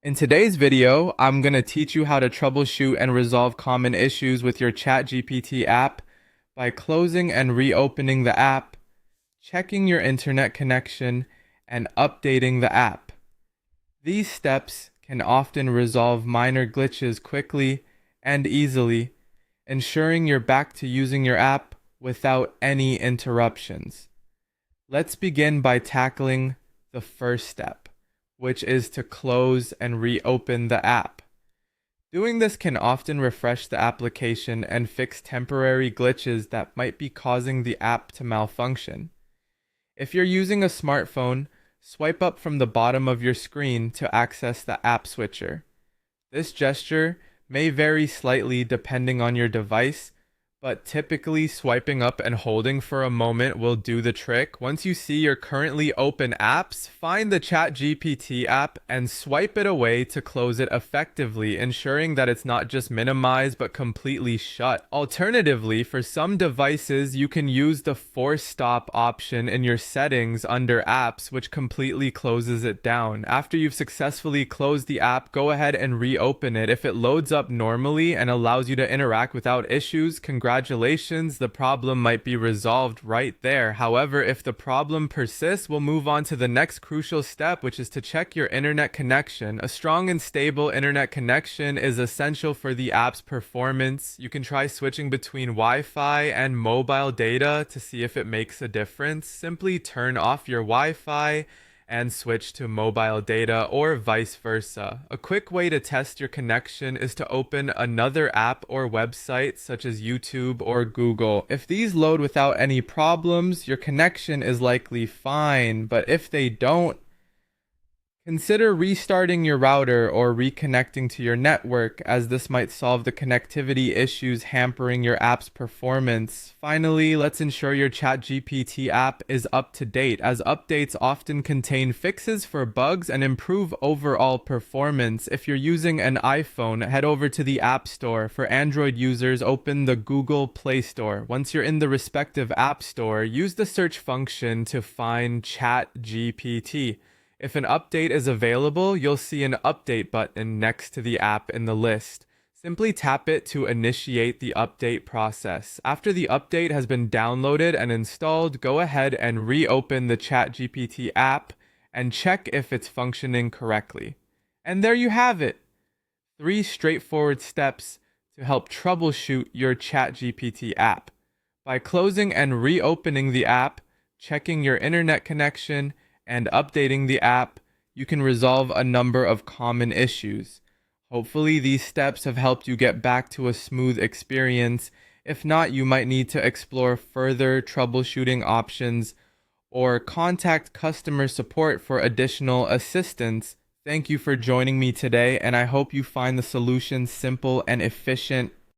In today's video, I'm going to teach you how to troubleshoot and resolve common issues with your ChatGPT app by closing and reopening the app, checking your internet connection, and updating the app. These steps can often resolve minor glitches quickly and easily, ensuring you're back to using your app without any interruptions. Let's begin by tackling the first step, which is to close and reopen the app. Doing this can often refresh the application and fix temporary glitches that might be causing the app to malfunction. If you're using a smartphone, swipe up from the bottom of your screen to access the app switcher. This gesture may vary slightly depending on your device, but typically swiping up and holding for a moment will do the trick. Once you see your currently open apps, find the ChatGPT app and swipe it away to close it effectively, ensuring that it's not just minimized but completely shut. Alternatively, for some devices, you can use the force stop option in your settings under apps, which completely closes it down. After you've successfully closed the app, go ahead and reopen it. If it loads up normally and allows you to interact without issues, congratulations, the problem might be resolved right there. However, if the problem persists, we'll move on to the next crucial step, which is to check your internet connection. A strong and stable internet connection is essential for the app's performance. You can try switching between Wi-Fi and mobile data to see if it makes a difference. Simply turn off your Wi-Fi and switch to mobile data, or vice versa. A quick way to test your connection is to open another app or website such as YouTube or Google. If these load without any problems, your connection is likely fine, but if they don't, consider restarting your router or reconnecting to your network, as this might solve the connectivity issues hampering your app's performance. Finally, let's ensure your ChatGPT app is up to date, as updates often contain fixes for bugs and improve overall performance. If you're using an iPhone, head over to the App Store. For Android users, open the Google Play Store. Once you're in the respective App Store, use the search function to find ChatGPT. If an update is available, you'll see an update button next to the app in the list. Simply tap it to initiate the update process. After the update has been downloaded and installed, go ahead and reopen the ChatGPT app and check if it's functioning correctly. And there you have it. 3 straightforward steps to help troubleshoot your ChatGPT app. By closing and reopening the app, checking your internet connection, and updating the app, you can resolve a number of common issues. Hopefully, these steps have helped you get back to a smooth experience. If not, you might need to explore further troubleshooting options or contact customer support for additional assistance. Thank you for joining me today, and I hope you find the solution simple and efficient.